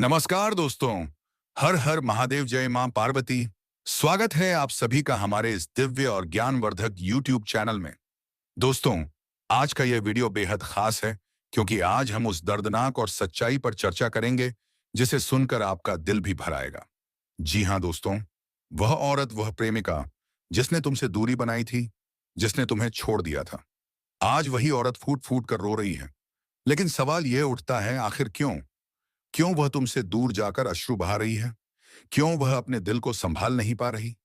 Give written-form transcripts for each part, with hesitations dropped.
नमस्कार दोस्तों। हर हर महादेव, जय मां पार्वती। स्वागत है आप सभी का हमारे इस दिव्य और ज्ञानवर्धक YouTube चैनल में। दोस्तों, आज का यह वीडियो बेहद खास है क्योंकि आज हम उस दर्दनाक और सच्चाई पर चर्चा करेंगे जिसे सुनकर आपका दिल भी भर आएगा। जी हाँ दोस्तों, वह औरत, वह प्रेमिका जिसने तुमसे दूरी बनाई थी, जिसने तुम्हें छोड़ दिया था, आज वही औरत फूट फूट कर रो रही है। लेकिन सवाल यह उठता है, आखिर क्यों? क्यों वह तुमसे दूर जाकर अश्रु बहा रही है? क्यों वह अपने दिल को संभाल नहीं पा रही?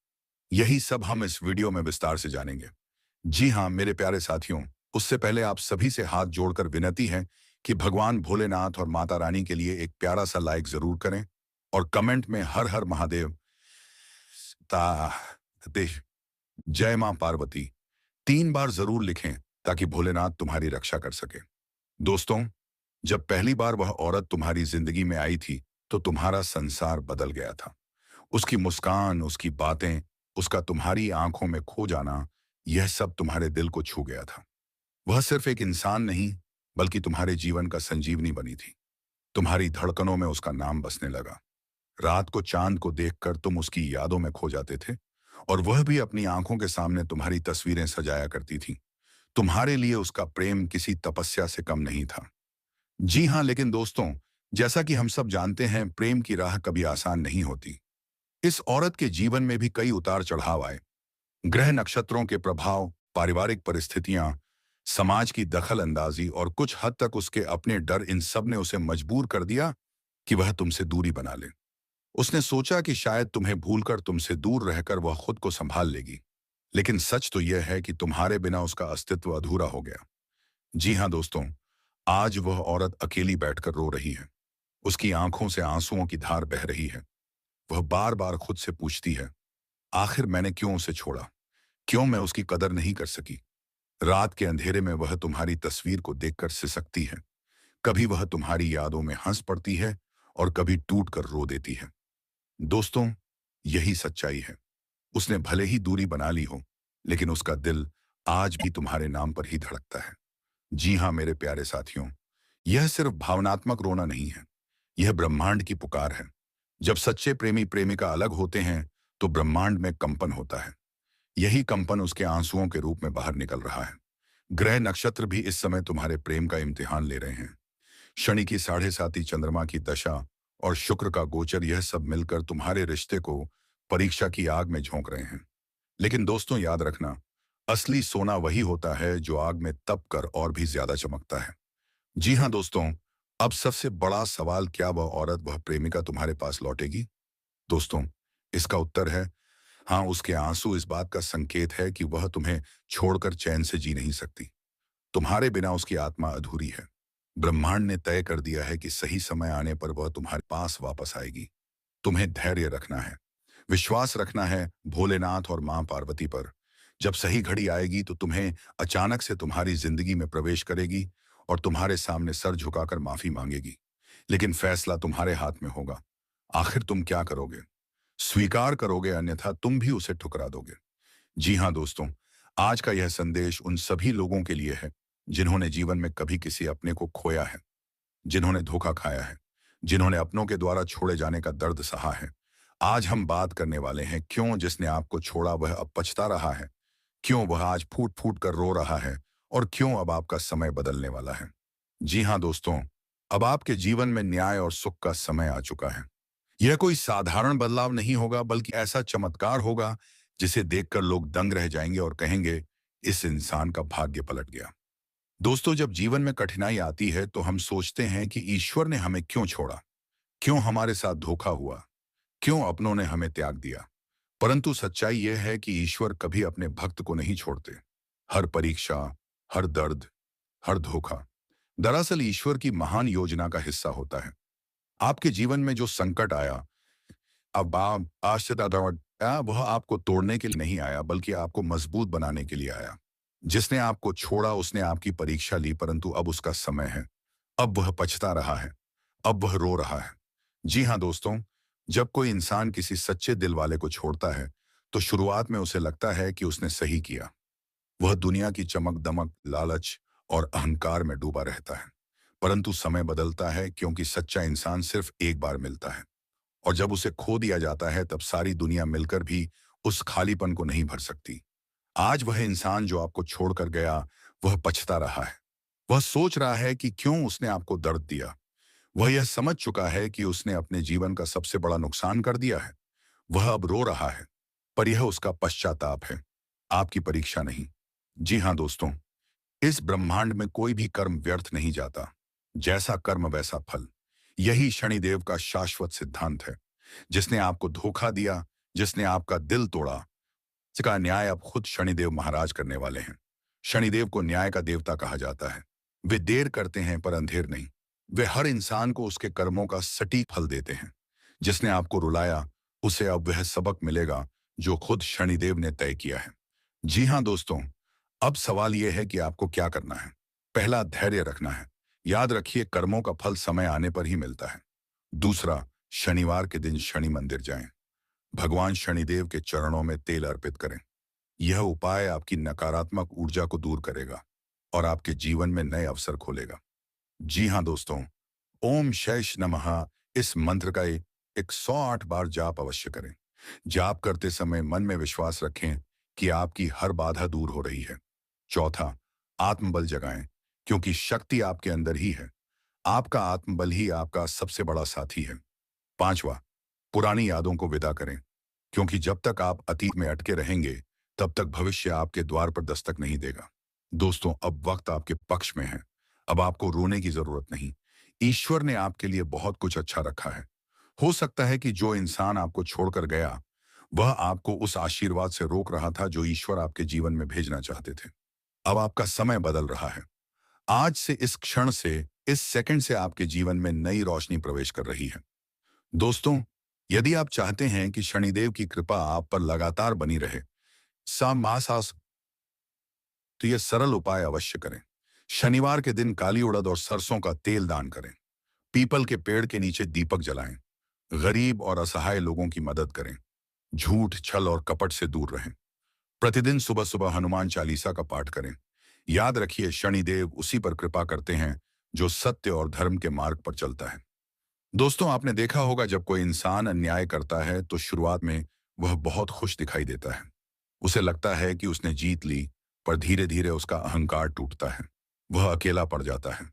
यही सब हम इस वीडियो में विस्तार से जानेंगे। जी हाँ मेरे प्यारे साथियों, उससे पहले आप सभी से हाथ जोड़कर विनती है कि भगवान भोलेनाथ और माता रानी के लिए एक प्यारा सा लाइक जरूर करें और कमेंट में हर हर महादेव ता ते जय मां पार्वती 3 बार जरूर लिखें ताकि भोलेनाथ तुम्हारी रक्षा कर सके। दोस्तों, जब पहली बार वह औरत तुम्हारी जिंदगी में आई थी तो तुम्हारा संसार बदल गया था। उसकी मुस्कान, उसकी बातें, उसका तुम्हारी आंखों में खो जाना, यह सब तुम्हारे दिल को छू गया था। वह सिर्फ एक इंसान नहीं बल्कि तुम्हारे जीवन का संजीवनी बनी थी। तुम्हारी धड़कनों में उसका नाम बसने लगा। रात को चांद को देखकर तुम उसकी यादों में खो जाते थे और वह भी अपनी आंखों के सामने तुम्हारी तस्वीरें सजाया करती थी। तुम्हारे लिए उसका प्रेम किसी तपस्या से कम नहीं था। जी हाँ, लेकिन दोस्तों, जैसा कि हम सब जानते हैं, प्रेम की राह कभी आसान नहीं होती। इस औरत के जीवन में भी कई उतार चढ़ाव आए। ग्रह नक्षत्रों के प्रभाव, पारिवारिक परिस्थितियां, समाज की दखल अंदाजी और कुछ हद तक उसके अपने डर, इन सब ने उसे मजबूर कर दिया कि वह तुमसे दूरी बना ले। उसने सोचा कि शायद तुम्हें भूलकर, तुमसे दूर रहकर वह खुद को संभाल लेगी। लेकिन सच तो यह है कि तुम्हारे बिना उसका अस्तित्व अधूरा हो गया। जी हाँ दोस्तों, आज वह औरत अकेली बैठकर रो रही है। उसकी आंखों से आंसुओं की धार बह रही है। वह बार बार खुद से पूछती है, आखिर मैंने क्यों उसे छोड़ा? क्यों मैं उसकी कदर नहीं कर सकी? रात के अंधेरे में वह तुम्हारी तस्वीर को देखकर सिसकती है। कभी वह तुम्हारी यादों में हंस पड़ती है और कभी टूट कर रो देती है। दोस्तों, यही सच्चाई है। उसने भले ही दूरी बना ली हो, लेकिन उसका दिल आज भी तुम्हारे नाम पर ही धड़कता है। जी हाँ मेरे प्यारे साथियों, यह सिर्फ भावनात्मक रोना नहीं है, यह ब्रह्मांड की पुकार है। जब सच्चे प्रेमी प्रेमिका अलग होते हैं तो ब्रह्मांड में कंपन होता है। यही कंपन उसके आंसुओं के रूप में बाहर निकल रहा है। ग्रह नक्षत्र भी इस समय तुम्हारे प्रेम का इम्तिहान ले रहे हैं। शनि की 7.5 चंद्रमा की दशा और शुक्र का गोचर, यह सब मिलकर तुम्हारे रिश्ते को परीक्षा की आग में झोंक रहे हैं। लेकिन दोस्तों, याद रखना, असली सोना वही होता है जो आग में तप कर और भी ज्यादा चमकता है। जी हाँ दोस्तों, अब सबसे बड़ा सवाल, क्या वह औरत, वह प्रेमिका तुम्हारे पास लौटेगी? दोस्तों, इसका उत्तर है हाँ। उसके आंसू इस बात का संकेत है कि वह तुम्हें छोड़कर चैन से जी नहीं सकती। तुम्हारे बिना उसकी आत्मा अधूरी है। ब्रह्मांड ने तय कर दिया है कि सही समय आने पर वह तुम्हारे पास वापस आएगी। तुम्हें धैर्य रखना है, विश्वास रखना है भोलेनाथ और मां पार्वती पर। जब सही घड़ी आएगी तो तुम्हें अचानक से तुम्हारी जिंदगी में प्रवेश करेगी और तुम्हारे सामने सर झुकाकर माफी मांगेगी। लेकिन फैसला तुम्हारे हाथ में होगा। आखिर तुम क्या करोगे? स्वीकार करोगे, अन्यथा तुम भी उसे ठुकरा दोगे। जी हाँ दोस्तों, आज का यह संदेश उन सभी लोगों के लिए है जिन्होंने जीवन में कभी किसी अपने को खोया है, जिन्होंने धोखा खाया है, जिन्होंने अपनों के द्वारा छोड़े जाने का दर्द सहा है। आज हम बात करने वाले हैं, क्यों जिसने आपको छोड़ा वह अब पछता रहा है, क्यों वह आज फूट फूट कर रो रहा है और क्यों अब आपका समय बदलने वाला है। जी हाँ दोस्तों, अब आपके जीवन में न्याय और सुख का समय आ चुका है। यह कोई साधारण बदलाव नहीं होगा बल्कि ऐसा चमत्कार होगा जिसे देखकर लोग दंग रह जाएंगे और कहेंगे, इस इंसान का भाग्य पलट गया। दोस्तों, जब जीवन में कठिनाई आती है तो हम सोचते हैं कि ईश्वर ने हमें क्यों छोड़ा, क्यों हमारे साथ धोखा हुआ, क्यों अपनों ने हमें त्याग दिया। परंतु सच्चाई यह है कि ईश्वर कभी अपने भक्त को नहीं छोड़ते। हर परीक्षा, हर दर्द, हर धोखा दरअसल ईश्वर की महान योजना का हिस्सा होता है। आपके जीवन में जो संकट आया, अब आप वह आपको तोड़ने के लिए नहीं आया बल्कि आपको मजबूत बनाने के लिए आया। जिसने आपको छोड़ा उसने आपकी परीक्षा ली, परंतु अब उसका समय है। अब वह पछता रहा है, अब वह रो रहा है। जी हाँ दोस्तों, जब कोई इंसान किसी सच्चे दिल वाले को छोड़ता है तो शुरुआत में उसे लगता है कि उसने सही किया। वह दुनिया की चमक दमक, लालच और अहंकार में डूबा रहता है। परंतु समय बदलता है क्योंकि सच्चा इंसान सिर्फ एक बार मिलता है, और जब उसे खो दिया जाता है तब सारी दुनिया मिलकर भी उस खालीपन को नहीं भर सकती। आज वह इंसान जो आपको छोड़कर गया, वह पछता रहा है। वह सोच रहा है कि क्यों उसने आपको दर्द दिया। वह यह समझ चुका है कि उसने अपने जीवन का सबसे बड़ा नुकसान कर दिया है। वह अब रो रहा है, पर यह उसका पश्चाताप है, आपकी परीक्षा नहीं। जी हाँ दोस्तों, इस ब्रह्मांड में कोई भी कर्म व्यर्थ नहीं जाता। जैसा कर्म वैसा फल, यही शनिदेव का शाश्वत सिद्धांत है। जिसने आपको धोखा दिया, जिसने आपका दिल तोड़ा, इसका न्याय अब खुद शनिदेव महाराज करने वाले हैं। शनिदेव को न्याय का देवता कहा जाता है। वे देर करते हैं पर अंधेर नहीं। वे हर इंसान को उसके कर्मों का सटीक फल देते हैं। जिसने आपको रुलाया, उसे अब वह सबक मिलेगा जो खुद शनिदेव ने तय किया है। जी हाँ दोस्तों, अब सवाल यह है कि आपको क्या करना है। पहला, धैर्य रखना है। याद रखिए, कर्मों का फल समय आने पर ही मिलता है। दूसरा, शनिवार के दिन शनि मंदिर जाएं। भगवान शनिदेव के चरणों में तेल अर्पित करें। यह उपाय आपकी नकारात्मक ऊर्जा को दूर करेगा और आपके जीवन में नए अवसर खोलेगा। जी हाँ दोस्तों, ओम शैश नमः इस मंत्र का 108 बार जाप अवश्य करें। जाप करते समय मन में विश्वास रखें कि आपकी हर बाधा दूर हो रही है। चौथा, आत्मबल जगाएं, क्योंकि शक्ति आपके अंदर ही है। आपका आत्मबल ही आपका सबसे बड़ा साथी है। पांचवा, पुरानी यादों को विदा करें, क्योंकि जब तक आप अतीत में अटके रहेंगे, तब तक भविष्य आपके द्वार पर दस्तक नहीं देगा। दोस्तों, अब वक्त आपके पक्ष में है। अब आपको रोने की जरूरत नहीं। ईश्वर ने आपके लिए बहुत कुछ अच्छा रखा है। हो सकता है कि जो इंसान आपको छोड़कर गया, वह आपको उस आशीर्वाद से रोक रहा था जो ईश्वर आपके जीवन में भेजना चाहते थे। अब आपका समय बदल रहा है। आज से, इस क्षण से, इस सेकंड से आपके जीवन में नई रोशनी प्रवेश कर रही है। दोस्तों, यदि आप चाहते हैं कि शनिदेव की कृपा आप पर लगातार बनी रहे, मासास तो यह सरल उपाय अवश्य करें। शनिवार के दिन काली उड़द और सरसों का तेल दान करें। पीपल के पेड़ के नीचे दीपक जलाएं। गरीब और असहाय लोगों की मदद करें। झूठ, छल और कपट से दूर रहें। प्रतिदिन सुबह सुबह हनुमान चालीसा का पाठ करें। याद रखिए, शनिदेव उसी पर कृपा करते हैं जो सत्य और धर्म के मार्ग पर चलता है। दोस्तों, आपने देखा होगा, जब कोई इंसान अन्याय करता है तो शुरुआत में वह बहुत खुश दिखाई देता है। उसे लगता है कि उसने जीत ली, पर धीरे धीरे उसका अहंकार टूटता है। वह अकेला पड़ जाता है।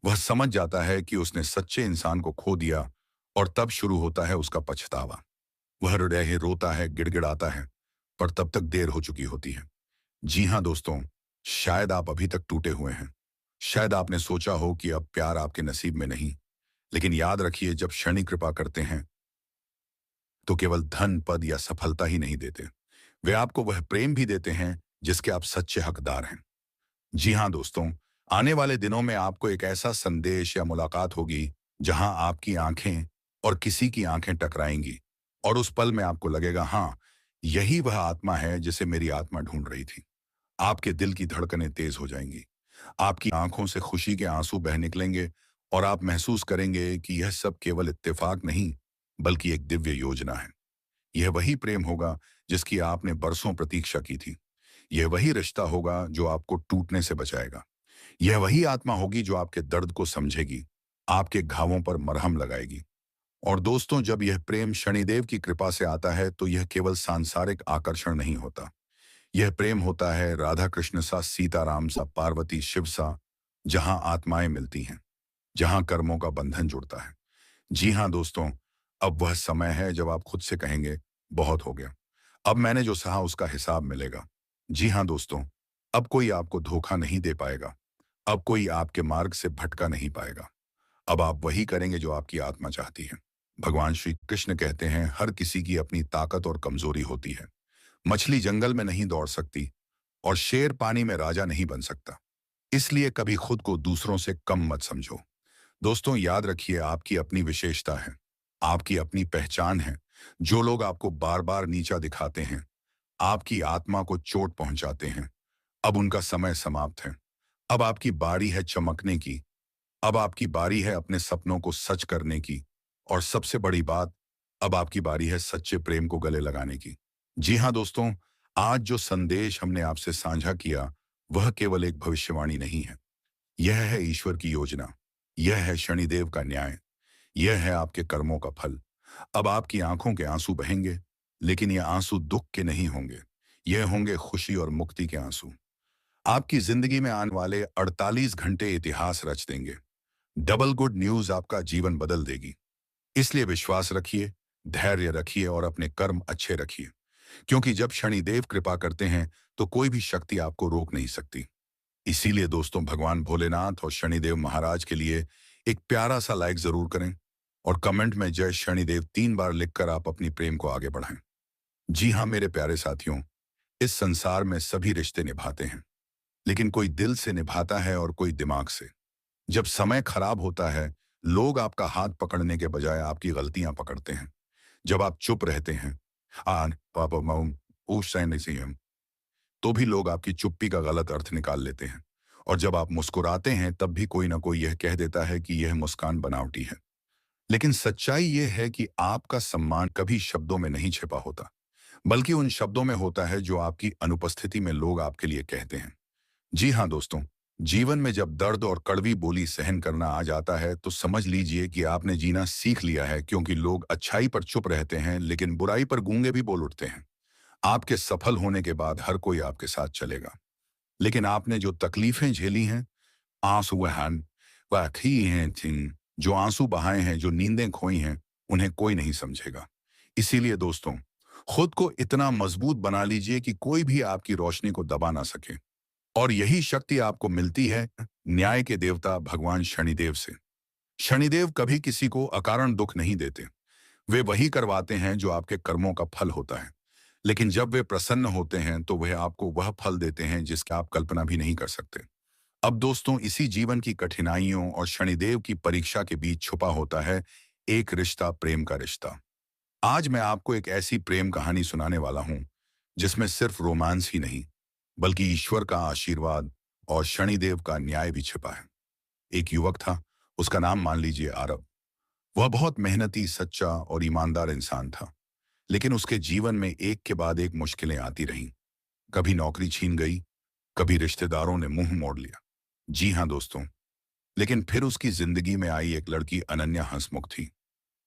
वह समझ जाता है कि उसने सच्चे इंसान को खो दिया, और तब शुरू होता है उसका पछतावा। वह हृदय रोता है, गिड़गिड़ाता है, पर तब तक देर हो चुकी होती है। जी हाँ दोस्तों, शायद आप अभी तक टूटे हुए हैं। शायद आपने सोचा हो कि अब प्यार आपके नसीब में नहीं। लेकिन याद रखिए, जब शनि कृपा करते हैं तो केवल धन, पद या सफलता ही नहीं देते। वे आपको वह प्रेम भी देते हैं जिसके आप सच्चे हकदार हैं। जी हाँ दोस्तों, आने वाले दिनों में आपको एक ऐसा संदेश या मुलाकात होगी जहां आपकी आंखें और किसी की आंखें टकराएंगी, और उस पल में आपको लगेगा, हाँ, यही वह आत्मा है जिसे मेरी आत्मा ढूंढ रही थी। आपके दिल की धड़कनें तेज हो जाएंगी। आपकी आंखों से खुशी के आंसू बह निकलेंगे, और आप महसूस करेंगे कि यह सब केवल इत्तेफाक नहीं, बल्कि एक दिव्य योजना है। यह वही प्रेम होगा जिसकी आपने बरसों प्रतीक्षा की थी। यह वही रिश्ता होगा जो आपको टूटने से बचाएगा। यह वही आत्मा होगी जो आपके दर्द को समझेगी, आपके घावों पर मरहम लगाएगी। और दोस्तों, जब यह प्रेम शनिदेव की कृपा से आता है तो यह केवल सांसारिक आकर्षण नहीं होता। यह प्रेम होता है राधा कृष्ण सा, सीताराम सा, पार्वती शिव सा, जहां आत्माएं मिलती हैं, जहां कर्मों का बंधन जुड़ता है। जी हाँ दोस्तों, अब वह समय है जब आप खुद से कहेंगे, बहुत हो गया। अब मैंने जो सहा उसका हिसाब मिलेगा। जी हाँ दोस्तों, अब कोई आपको धोखा नहीं दे पाएगा। अब कोई आपके मार्ग से भटका नहीं पाएगा। अब आप वही करेंगे जो आपकी आत्मा चाहती है। भगवान श्री कृष्ण कहते हैं, हर किसी की अपनी ताकत और कमजोरी होती है। मछली जंगल में नहीं दौड़ सकती, और शेर पानी में राजा नहीं बन सकता। इसलिए कभी खुद को दूसरों से कम मत समझो। दोस्तों, याद रखिए, आपकी अपनी विशेषता है, आपकी अपनी पहचान है। जो लोग आपको बार बार नीचा दिखाते हैं, आपकी आत्मा को चोट पहुंचाते हैं, अब उनका समय समाप्त है। अब आपकी बारी है चमकने की। अब आपकी बारी है अपने सपनों को सच करने की। और सबसे बड़ी बात, अब आपकी बारी है सच्चे प्रेम को गले लगाने की। जी हाँ दोस्तों, आज जो संदेश हमने आपसे साझा किया, वह केवल एक भविष्यवाणी नहीं है। यह है ईश्वर की योजना। यह है शनिदेव का न्याय। यह है आपके कर्मों का फल। अब आपकी आंखों के आंसू बहेंगे, लेकिन ये आंसू दुख के नहीं होंगे। यह होंगे खुशी और मुक्ति के आंसू। आपकी जिंदगी में आने वाले 48 घंटे इतिहास रच देंगे। डबल गुड न्यूज आपका जीवन बदल देगी। इसलिए विश्वास रखिए, धैर्य रखिए और अपने कर्म अच्छे रखिए, क्योंकि जब शनिदेव कृपा करते हैं तो कोई भी शक्ति आपको रोक नहीं सकती। इसीलिए दोस्तों, भगवान भोलेनाथ और शनिदेव महाराज के लिए एक प्यारा सा लाइक जरूर करें और कमेंट में जय शनिदेव 3 बार लिखकर आप अपनी प्रेम को आगे बढ़ाएं। जी हाँ मेरे प्यारे साथियों, इस संसार में सभी रिश्ते निभाते हैं, लेकिन कोई दिल से निभाता है और कोई दिमाग से। जब समय खराब होता है, लोग आपका हाथ पकड़ने के बजाय आपकी गलतियां पकड़ते हैं। जब आप चुप रहते हैं, आन पापा माउम उस सैन से हम, तो भी लोग आपकी चुप्पी का गलत अर्थ निकाल लेते हैं। और जब आप मुस्कुराते हैं, तब भी कोई ना कोई यह कह देता है कि यह मुस्कान बनावटी है। लेकिन सच्चाई यह है कि आपका सम्मान कभी शब्दों में नहीं छिपा होता, बल्कि उन शब्दों में होता है जो आपकी अनुपस्थिति में लोग आपके लिए कहते हैं। जी हाँ दोस्तों, जीवन में जब दर्द और कड़वी बोली सहन करना आ जाता है, तो समझ लीजिए कि आपने जीना सीख लिया है, क्योंकि लोग अच्छाई पर चुप रहते हैं, लेकिन बुराई पर गूंगे भी बोल उठते हैं। आपके सफल होने के बाद हर कोई आपके साथ चलेगा, लेकिन आपने जो तकलीफें झेली हैं, आंसू वहन वाकई हैं थिंग, जो आंसू बहाए हैं, जो नींदें खोई हैं, उन्हें कोई नहीं समझेगा। इसीलिए दोस्तों, खुद को इतना मजबूत बना लीजिए कि कोई भी आपकी रोशनी को दबा ना सके। और यही शक्ति आपको मिलती है न्याय के देवता भगवान शनिदेव से। शनिदेव कभी किसी को अकारण दुख नहीं देते। वे वही करवाते हैं जो आपके कर्मों का फल होता है। लेकिन जब वे प्रसन्न होते हैं, तो वह आपको वह फल देते हैं जिसकी आप कल्पना भी नहीं कर सकते। अब दोस्तों, इसी जीवन की कठिनाइयों और शनिदेव की परीक्षा के बीच छुपा होता है एक रिश्ता, प्रेम का रिश्ता। आज मैं आपको एक ऐसी प्रेम कहानी सुनाने वाला हूं जिसमें सिर्फ रोमांस ही नहीं, बल्कि ईश्वर का आशीर्वाद और शनिदेव का न्याय भी छिपा है। एक युवक था, उसका नाम मान लीजिए आरव। वह बहुत मेहनती, सच्चा और ईमानदार इंसान था, लेकिन उसके जीवन में एक के बाद एक मुश्किलें आती रहीं। कभी नौकरी छीन गई, कभी रिश्तेदारों ने मुंह मोड़ लिया। जी हाँ दोस्तों, लेकिन फिर उसकी जिंदगी में आई एक लड़की, अनन्या हंसमुख थी।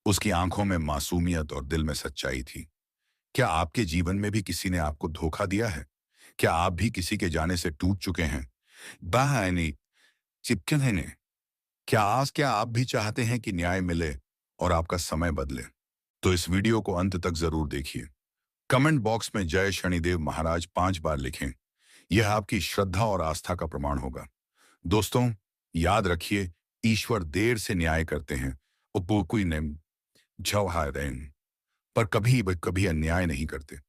उसकी आंखों में मासूमियत और दिल में सच्चाई थी। क्या आपके जीवन में भी किसी ने आपको धोखा दिया है? क्या आप भी किसी के जाने से टूट चुके हैं? बाहनी चिपकन है ने? क्या आप भी चाहते हैं कि न्याय मिले और आपका समय बदले? तो इस वीडियो को अंत तक जरूर देखिए। कमेंट बॉक्स में जय शनिदेव महाराज 5 बार लिखें। यह आपकी श्रद्धा और आस्था का प्रमाण होगा। दोस्तों, याद रखिए, ईश्वर देर से न्याय करते हैं, उपकोई ने झवहारें, पर कभी अन्याय नहीं करते।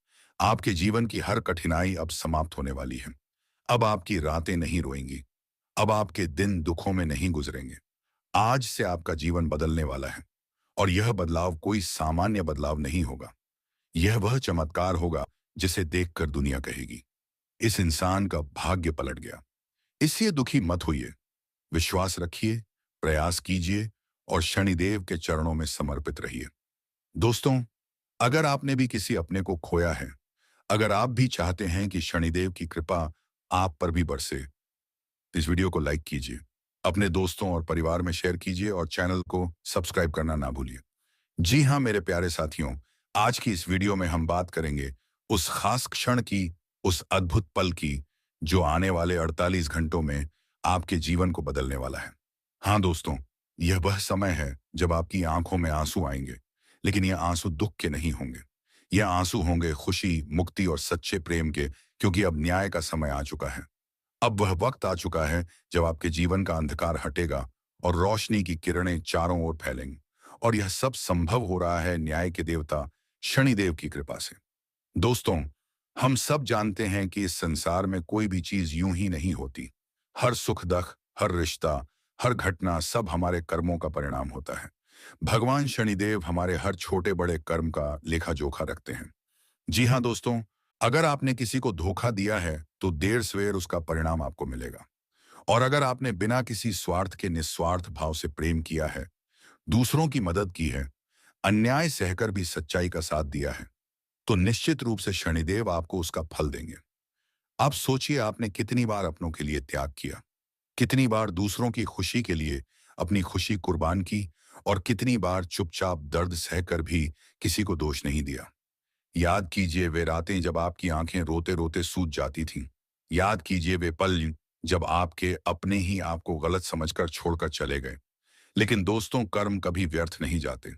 आपके जीवन की हर कठिनाई अब समाप्त होने वाली है। अब आपकी रातें नहीं रोएंगी। अब आपके दिन दुखों में नहीं गुजरेंगे। आज से आपका जीवन बदलने वाला है, और यह बदलाव कोई सामान्य बदलाव नहीं होगा। यह वह चमत्कार होगा जिसे देखकर दुनिया कहेगी, इस इंसान का भाग्य पलट गया। इसलिए दुखी मत होइए, विश्वास रखिए, प्रयास कीजिए और शनिदेव के चरणों में समर्पित रहिए। दोस्तों, अगर आपने भी किसी अपने को खोया है, अगर आप भी चाहते हैं कि शनिदेव की कृपा आप पर भी बरसे, तो इस वीडियो को लाइक कीजिए, अपने दोस्तों और परिवार में शेयर कीजिए और चैनल को सब्सक्राइब करना ना भूलिए। जी हाँ मेरे प्यारे साथियों, आज की इस वीडियो में हम बात करेंगे उस खास क्षण की, उस अद्भुत पल की, जो आने वाले 48 घंटों में आपके जीवन को बदलने वाला है। हाँ दोस्तों, यह वह समय है जब आपकी आंखों में आंसू आएंगे, लेकिन यह आंसू दुख के नहीं होंगे। यह आंसू होंगे खुशी, मुक्ति और सच्चे प्रेम के, क्योंकि अब न्याय का समय आ चुका है। अब वह वक्त आ चुका है जब आपके जीवन का अंधकार हटेगा और रोशनी की किरणें चारों ओर फैलेंगी। और यह सब संभव हो रहा है न्याय के देवता शनिदेव की कृपा से। दोस्तों, हम सब जानते हैं कि इस संसार में कोई भी चीज यूं ही नहीं होती। हर सुख दुख, हर रिश्ता, हर घटना, सब हमारे कर्मों का परिणाम होता है। भगवान शनिदेव हमारे हर छोटे बड़े कर्म का लेखा जोखा रखते हैं। जी हाँ दोस्तों, अगर आपने किसी को धोखा दिया है, तो देर सवेर उसका परिणाम आपको मिलेगा। और अगर आपने बिना किसी स्वार्थ के निस्वार्थ भाव से प्रेम किया है, दूसरों की मदद की है, अन्याय सहकर भी सच्चाई का साथ दिया है, तो निश्चित रूप से शनिदेव आपको उसका फल देंगे। आप सोचिए, आपने कितनी बार अपनों के लिए त्याग किया, कितनी बार दूसरों की खुशी के लिए अपनी खुशी कुर्बान की और कितनी बार चुपचाप दर्द सहकर भी किसी को दोष नहीं दिया। याद कीजिए वे रातें जब आपकी आंखें रोते रोते सूज जाती थीं। याद कीजिए वे पल जब आपके अपने ही आपको गलत समझकर छोड़कर चले गए। लेकिन दोस्तों, कर्म कभी व्यर्थ नहीं जाते।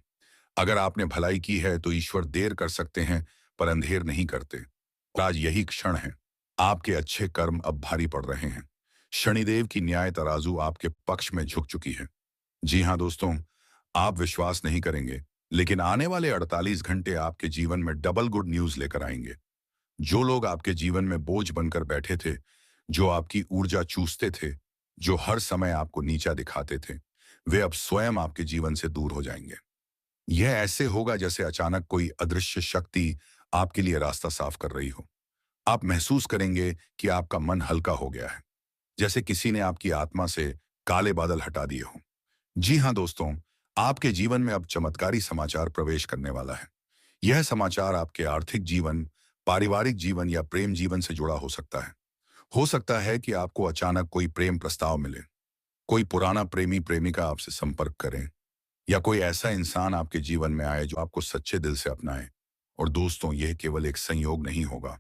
अगर आपने भलाई की है तो ईश्वर देर कर सकते हैं, पर अंधेर नहीं करते। और आज यही क्षण है। आपके अच्छे कर्म अब भारी पड़ रहे हैं। शनिदेव की न्याय तराजू आपके पक्ष में झुक चुकी है। जी हाँ दोस्तों, आप विश्वास नहीं करेंगे, लेकिन आने वाले 48 घंटे आपके जीवन में डबल गुड न्यूज लेकर आएंगे। जो लोग आपके जीवन में बोझ बनकर बैठे थे, जो आपकी ऊर्जा चूसते थे, जो हर समय आपको नीचा दिखाते थे, वे अब स्वयं आपके जीवन से दूर हो जाएंगे। यह ऐसे होगा जैसे अचानक कोई अदृश्य शक्ति आपके लिए रास्ता साफ कर रही हो। आप महसूस करेंगे कि आपका मन हल्का हो गया है, जैसे किसी ने आपकी आत्मा से काले बादल हटा दिए हों। जी हाँ दोस्तों, आपके जीवन में अब चमत्कारी समाचार प्रवेश करने वाला है। यह समाचार आपके आर्थिक जीवन, पारिवारिक जीवन या प्रेम जीवन से जुड़ा हो सकता है। हो सकता है कि आपको अचानक कोई प्रेम प्रस्ताव मिले, कोई पुराना प्रेमी प्रेमिका आपसे संपर्क करें, या कोई ऐसा इंसान आपके जीवन में आए जो आपको सच्चे दिल से अपनाए। और दोस्तों, यह केवल एक संयोग नहीं होगा,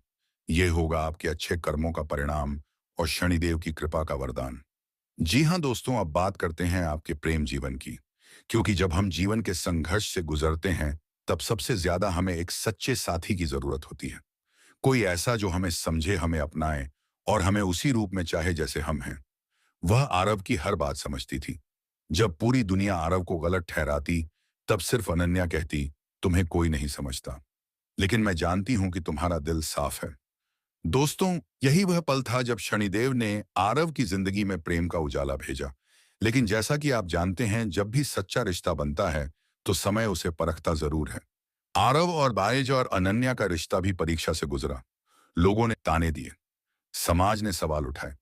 यह होगा आपके अच्छे कर्मों का परिणाम और शनिदेव की कृपा का वरदान। जी हाँ दोस्तों, अब बात करते हैं आपके प्रेम जीवन की, क्योंकि जब हम जीवन के संघर्ष से गुजरते हैं, तब सबसे ज्यादा हमें एक सच्चे साथी की जरूरत होती है। कोई ऐसा जो हमें समझे, हमें अपनाए और हमें उसी रूप में चाहे जैसे हम हैं। वह आरव की हर बात समझती थी। जब पूरी दुनिया आरव को गलत ठहराती, तब सिर्फ अनन्या कहती, तुम्हें कोई नहीं समझता, लेकिन मैं जानती हूं कि तुम्हारा दिल साफ है। दोस्तों, यही वह पल था जब शनिदेव ने आरव की जिंदगी में प्रेम का उजाला भेजा। लेकिन जैसा कि आप जानते हैं, जब भी सच्चा रिश्ता बनता है तो समय उसे परखता जरूर है। आरव और बाएज और अनन्या का रिश्ता भी परीक्षा से गुजरा। लोगों ने ताने दिए, समाज ने सवाल उठाए।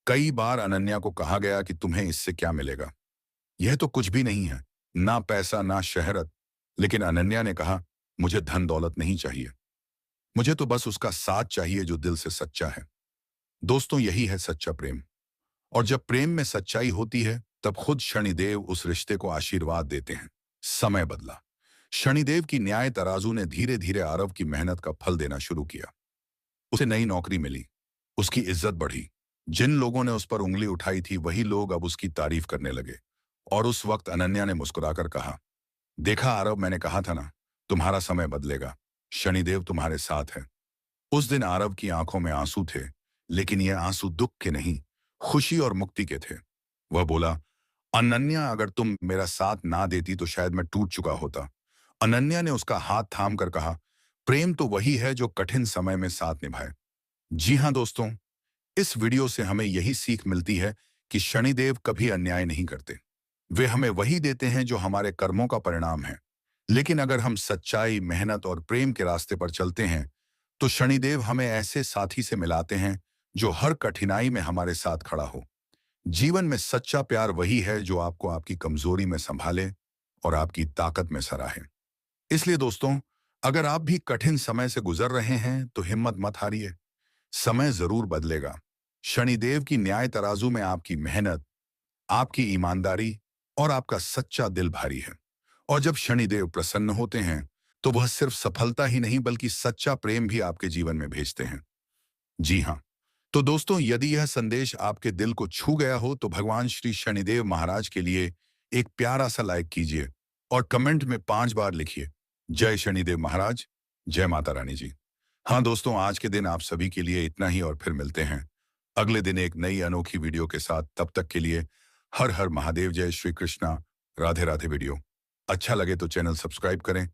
कई बार अनन्या को कहा गया कि तुम्हें इससे क्या मिलेगा, यह तो कुछ भी नहीं है, ना पैसा ना शहरत। लेकिन अनन्या ने कहा, मुझे धन दौलत नहीं चाहिए, मुझे तो बस उसका साथ चाहिए जो दिल से सच्चा है। दोस्तों, यही है सच्चा प्रेम। और जब प्रेम में सच्चाई होती है, तब खुद शनिदेव उस रिश्ते को आशीर्वाद देते हैं। समय बदला। शनिदेव की न्याय तराजू ने धीरे धीरे आरव की मेहनत का फल देना शुरू किया। उसे नई नौकरी मिली, उसकी इज्जत बढ़ी। जिन लोगों ने उस पर उंगली उठाई थी, वही लोग अब उसकी तारीफ करने लगे। और उस वक्त अनन्या ने मुस्कुराकर कहा, देखा आरव, मैंने कहा था ना, तुम्हारा समय बदलेगा, शनिदेव तुम्हारे साथ है। उस दिन आरव की आंखों में आंसू थे, लेकिन ये आंसू दुख के नहीं, खुशी और मुक्ति के थे। वह बोला, अनन्या, अगर तुम मेरा साथ ना देती तो शायद मैं टूट चुका होता। अनन्या ने उसका हाथ थाम कर कहा, प्रेम तो वही है जो कठिन समय में साथ निभाए। जी हाँ दोस्तों, इस वीडियो से हमें यही सीख मिलती है कि शनिदेव कभी अन्याय नहीं करते। वे हमें वही देते हैं जो हमारे कर्मों का परिणाम है। लेकिन अगर हम सच्चाई, मेहनत और प्रेम के रास्ते पर चलते हैं, तो शनिदेव हमें ऐसे साथी से मिलाते हैं जो हर कठिनाई में हमारे साथ खड़ा हो। जीवन में सच्चा प्यार वही है जो आपको आपकी कमजोरी में संभाले और आपकी ताकत में सराहे। इसलिए दोस्तों, अगर आप भी कठिन समय से गुजर रहे हैं तो हिम्मत मत हारिए। समय जरूर बदलेगा। शनिदेव की न्याय तराजू में आपकी मेहनत, आपकी ईमानदारी और आपका सच्चा दिल भारी है। और जब शनिदेव प्रसन्न होते हैं, तो वह सिर्फ सफलता ही नहीं बल्कि सच्चा प्रेम भी आपके जीवन में भेजते हैं। जी हाँ, तो दोस्तों, यदि यह संदेश आपके दिल को छू गया हो तो भगवान श्री शनिदेव महाराज के लिए एक प्यारा सा लाइक कीजिए और कमेंट में 5 बार लिखिए, जय शनिदेव महाराज, जय माता रानी जी। हाँ दोस्तों, आज के दिन आप सभी के लिए इतना ही, और फिर मिलते हैं अगले दिन एक नई अनोखी वीडियो के साथ। तब तक के लिए हर हर महादेव, जय श्री कृष्णा, राधे राधे। वीडियो अच्छा लगे तो चैनल सब्सक्राइब करें